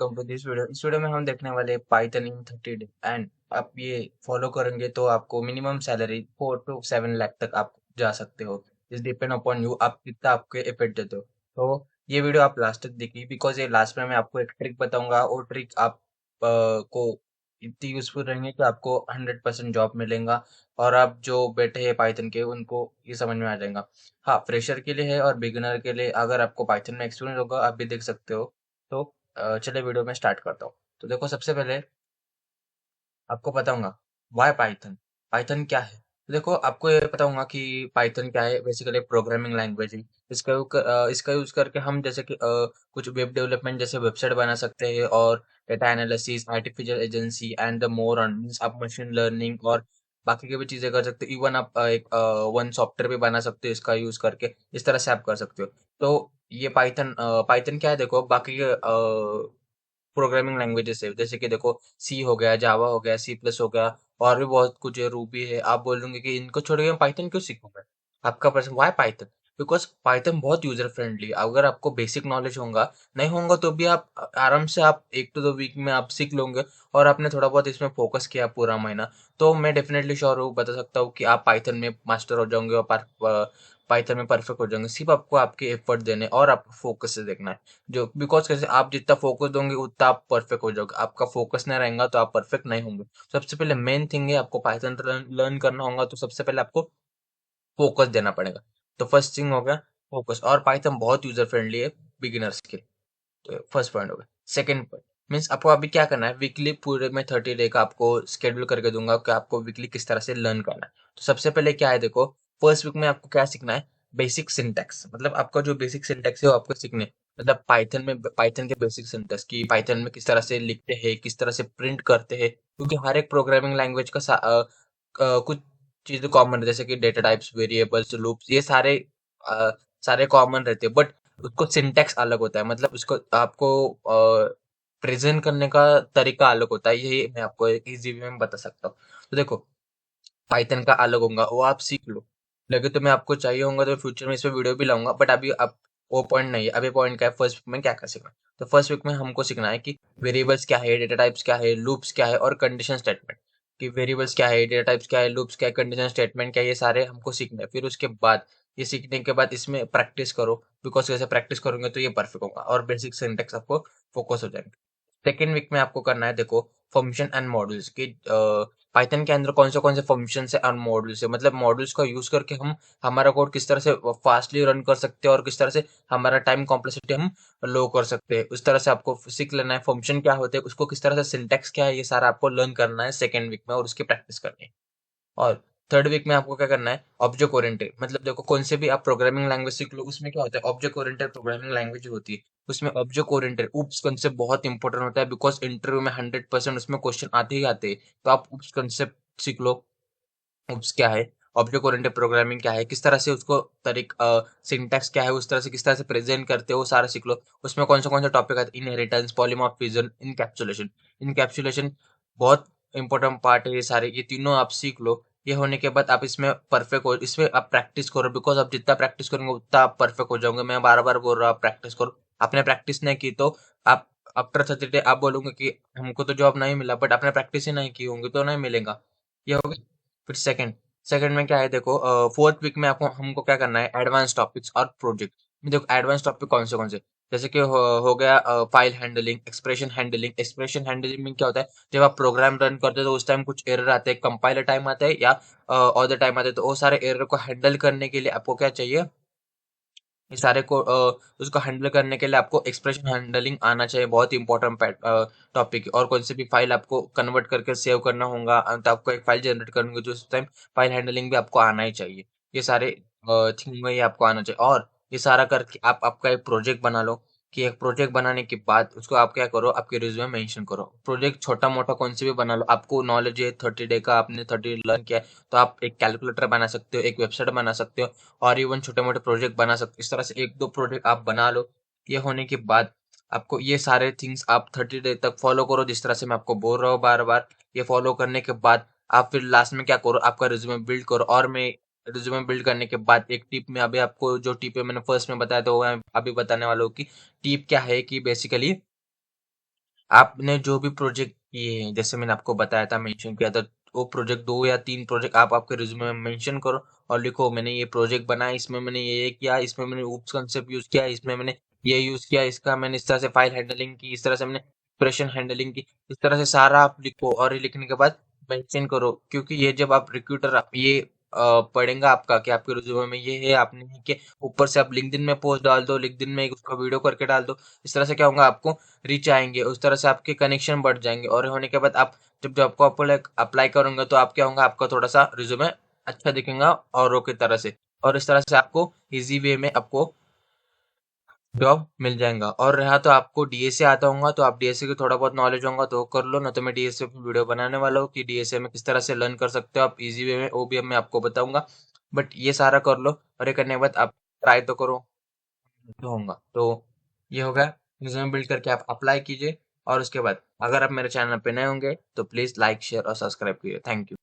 Welcome to this video. इस video में हम देखने वाले पाइथन इन 30 डे एंड आप ये फॉलो करेंगे तो आपको मिनिमम सैलरी 4 to 7 लाख तक आप जा सकते हो। इस डिपेंड अपॉन यू, आप कितना आपके एफर्ट देते हो। तो ये वीडियो आप लास्ट तक देखिए बिकॉज ये लास्ट में मैं आपको एक ट्रिक बताऊंगा और ट्रिक आप को इतनी यूजफुल रहेंगे कि आपको 100% जॉब मिलेगा और आप जो बैठे हैं पाइथन के उनको ये समझ में आ जाएगा। हाँ, फ्रेशर के लिए है और बिगिनर के लिए अगर आपको पाइथन में एक्सपीरियंस होगा आप भी देख सकते हो। तो चलिए वीडियो में स्टार्ट करता हूँ। तो देखो, सबसे पहले आपको बताऊंगा वाई पाइथन। पाइथन क्या है? तो देखो, आपको ये बताऊंगा कि पाइथन क्या है। बेसिकली प्रोग्रामिंग लैंग्वेज है। इसका यूज करके हम जैसे कि कुछ वेब डेवलपमेंट जैसे वेबसाइट बना सकते हैं और data analysis, artificial agency and the more on means आप मशीन लर्निंग और बाकी की भी चीजें कर सकते हो। इवन आप एक वन सॉफ्टवेयर भी बना सकते हो इसका यूज करके। इस तरह से आप कर सकते हो। तो ये पाइथन पाइथन क्या है? देखो, बाकी के प्रोग्रामिंग लैंग्वेजेस है जैसे कि देखो, सी हो गया, जावा हो गया, सी प्लस हो गया, और भी बहुत कुछ है, रूबी है। आप बोलोगे कि इनको छोड़ के मैं पाइथन क्यों सीखूंगा? आपका प्रश्न वाई पाइथन? बिकॉज पाइथन बहुत यूजर फ्रेंडली। अगर आपको बेसिक नॉलेज होगा, नहीं होगा तो भी आप आराम से आप 1 to 2 वीक में आप सीख लोगे। और आपने थोड़ा बहुत इसमें फोकस किया पूरा महीना, तो मैं डेफिनेटली श्योर हूँ, बता सकता हूँ कि आप पाइथन में मास्टर हो जाओगे और पाइथन में परफेक्ट हो जाओगे। सिर्फ आपको आपके एफर्ट देने और आपको फोकस से देखना है। जो बिकॉज कैसे, आप जितना फोकस दोगे उतना आप परफेक्ट हो जाओगे। आपका फोकस नहीं रहेगा तो आप परफेक्ट नहीं होंगे। सबसे पहले मेन थिंग है, आपको पाइथन लर्न करना होगा तो सबसे पहले आपको फोकस देना पड़ेगा। तो फर्स्ट थिंग हो गया फोकस। और पाइथन बहुत यूजर फ्रेंडली है बिगिनर्स के। तो फर्स्ट पॉइंट हो गया। सेकंड पॉइंट मीन्स आपको अभी क्या करना है, वीकली पूरे में 30 डे का आपको स्केड्यूल करके दूंगा कि आपको वीकली किस तरह से लर्न करना है। तो सबसे पहले क्या है, देखो, फर्स्ट वीक में आपको क्या सीखना है? Basic syntax. मतलब आपका जो बेसिक सिंटैक्स है वो आपको सीखने हैं। मतलब पाइथन के बेसिक सिंटैक्स की पाइथन में किस तरह से लिखते हैं, किस तरह से प्रिंट करते हैं, क्योंकि हर एक प्रोग्रामिंग लैंग्वेज का कुछ चीजें कॉमन है जैसे कि डेटा टाइप्स, वेरिएबल्स, लूप्स, ये अ, सारे कॉमन रहते हैं। बट उसको सिंटैक्स अलग होता है। मतलब उसको आपको प्रेजेंट करने का तरीका अलग होता है। ये मैं आपको एक इजी वे में बता सकता हूँ। तो देखो, पाइथन का अलग होगा, वो आप सीख लो। लगे तो मैं आपको चाहिए होगा तो फ्यूचर में इस पे वीडियो भी लाऊंगा, बट अभी अब वो पॉइंट नहीं है। अभी पॉइंट क्या है, फर्स्ट वीक में क्या क्या सीखना है। तो फर्स्ट वीक में हमको सीखना है कि वेरिएबल्स क्या है, डेटा टाइप्स क्या है, लूप्स क्या है और कंडीशन स्टेटमेंट। कि वेरिएबल्स क्या है, डेटा टाइप्स क्या है, लूप्स क्या है, कंडीशन स्टेटमेंट क्या है, ये सारे हमको सीखना है। फिर उसके बाद ये सीखने के बाद इसमें प्रैक्टिस करो। बिकॉज जैसे प्रैक्टिस करोगे तो ये परफेक्ट होगा और बेसिक सिंटेक्स आपको फोकस हो जाएंगे। सेकेंड वीक में आपको करना है, देखो, फंक्शन एंड मॉड्यूल्स की। पाइथन के अंदर कौन से फंक्शन है और मॉड्यूल्स है। मतलब मॉड्यूल्स का यूज करके हम हमारा कोड किस तरह से फास्टली रन कर सकते हैं और किस तरह से हमारा टाइम कॉम्प्लेक्सिटी हम लो कर सकते हैं। उस तरह से आपको सीख लेना है। फंक्शन क्या होते हैं, उसको किस तरह से सिंटेक्स क्या है, ये सारा आपको लर्न करना है सेकेंड वीक में और उसकी प्रैक्टिस करनी है। और थर्ड वीक में आपको क्या करना है, ऑब्जेक्ट ओरिएंटेड। मतलब देखो, कौन से भी आप प्रोग्रामिंग लैंग्वेज सीख लो, उसमें क्या होता है, ऑब्जेक्ट ओरिएंटेड प्रोग्रामिंग लैंग्वेज होती है। उसमें ऑब्जेक्ट ओरिएंटेड उप्स कंसेप्ट बहुत इंपॉर्टेंट होता है। बिकॉज इंटरव्यू में 100% उसमें क्वेश्चन आते ही आते हैं। तो आप उप्स कंसेप्ट सीख लो। उप्स क्या है, ऑब्जेक्ट ओरिएंटेड प्रोग्रामिंग क्या है, किस तरह से उसको सिंटैक्स क्या है, उस तरह से किस तरह से प्रेजेंट करते हो, वो सारा सीख लो। उसमें कौन से टॉपिक आते हैं, इनहेरिटेंस, पॉलीमॉर्फिज्म, इनकैप्सुलेशन। इनकैप्सुलेशन बहुत इंपॉर्टेंट पार्ट है। ये सारे ये तीनों आप सीख लो। ये होने के बाद आप इसमें परफेक्ट हो, इसमें आप प्रैक्टिस करो। बिकॉज आप जितना प्रैक्टिस करेंगे उतना आप परफेक्ट हो जाओगे। मैं बार बार बोल रहा हूँ, आप प्रैक्टिस करो। आपने प्रैक्टिस नहीं की तो आप आफ्टर 30 डे आप बोलोगे कि हमको तो जॉब नहीं मिला, बट आपने प्रैक्टिस ही नहीं की होंगी तो नहीं मिलेगा। ये हो गया। फिर सेकंड सेकंड में क्या है, देखो, फोर्थ वीक में आपको हमको क्या करना है, एडवांस टॉपिक्स और प्रोजेक्ट। देखो, एडवांस टॉपिक कौन से, जैसे कि हो गया file handling, expression handling. Expression handling में क्या होता है, जब आप प्रोग्राम रन करते हो तो उस टाइम कुछ एरर आते हैं, कंपाइलर टाइम आता है या ऑल द टाइम आते हैं। तो वो सारे एरर को हैंडल करने के लिए आपको क्या चाहिए, ये सारे को उसको हैंडल करने के लिए आपको एक्सप्रेशन हैंडलिंग आना चाहिए। बहुत इंपॉर्टेंट टॉपिक। और कौन सी भी फाइल आपको कन्वर्ट करके सेव करना होगा तो आपको एक फाइल जनरेट करेंगे जो उस टाइम फाइल हैंडलिंग भी आपको आना ही चाहिए। ये सारे थिंग में ये आपको आना चाहिए। और ये सारा करके आप आपका एक प्रोजेक्ट बना लो। कि एक प्रोजेक्ट बनाने के बाद उसको आप क्या करो, आपके रिज्यूमे में मेंशन करो। प्रोजेक्ट छोटा मोटा कौन से भी बना लो, आपको नॉलेज है 30 डे का, आपने 30 लर्न किया है, तो आप एक कैलकुलेटर बना सकते हो, एक वेबसाइट बना सकते हो और इवन छोटे-मोटे प्रोजेक्ट बना सकते हो। इस तरह से 1-2 प्रोजेक्ट आप बना लो। ये होने के बाद आपको ये सारे थिंग्स आप 30 डे तक फॉलो करो, जिस तरह से मैं आपको बोल रहा हूँ बार-बार। ये फॉलो करने के बाद आप फिर लास्ट में क्या करो, आपका रिज्यूमे बिल्ड करो। और मैं रिज्यूमे बिल्ड करने के बाद एक टिप में अभी आपको जो टिप है मैंने फर्स्ट में बताया, तो वो मैं अभी बताने वाला हूँ कि टिप क्या है कि बेसिकली आपने जो भी प्रोजेक्ट किए हैं, जैसे मैंने आपको बताया था, मेंशन किया था, वो प्रोजेक्ट 2 या 3 प्रोजेक्ट आप आपके रिज्यूमे में मेंशन करो और लिखो मैंने ये प्रोजेक्ट बनाया, इसमें मैंने ये किया, इसमें मैंने ऊप्स कांसेप्ट यूज़ किया, इसमें मैंने ये यूज़ किया, इसका मैंने इस तरह से फाइल हैंडलिंग की, इस तरह से मैंने एक्सप्रेशन हैंडलिंग की, इस तरह से सारा आप लिखो और ये लिखने के बाद मेंशन करो, क्योंकि ये जब आप रिक्रूटर ये पढ़ेगा आपका कि आपके रिज्यूमे में ये है, आपने ये किया, ऊपर से आप लिंक्डइन में पोस्ट डाल दो, लिंक्डइन में एक उसका वीडियो करके डाल दो, इस तरह से क्या होगा, आपको रीच आएंगे, उस तरह से आपके कनेक्शन बढ़ जाएंगे और होने के बाद आप जब जॉब को अप्लाई करोगे तो आप क्या होगा, आपका थोड़ा सा रिज्यूमे अच्छा दिखेगा औरों की तरह से, और इस तरह से आपको इजी वे में आपको जॉब मिल जाएगा। और रहा तो आपको डीएसए आता होगा तो आप डीएसए की थोड़ा बहुत नॉलेज होगा तो कर लो, ना तो मैं डीएसए पे वीडियो बनाने वाला हूँ कि डीएसए में किस तरह से लर्न कर सकते हो आप इजी वे में, वो भी अब मैं आपको बताऊंगा। बट ये सारा कर लो और ये करने के बाद आप ट्राई तो करो, तो होगा तो ये होगा। रिज्यूमे बिल्ड करके आप अप्लाई कीजिए और उसके बाद अगर आप मेरे चैनल पे नए होंगे तो प्लीज़ लाइक शेयर और सब्सक्राइब कीजिए। Thank you.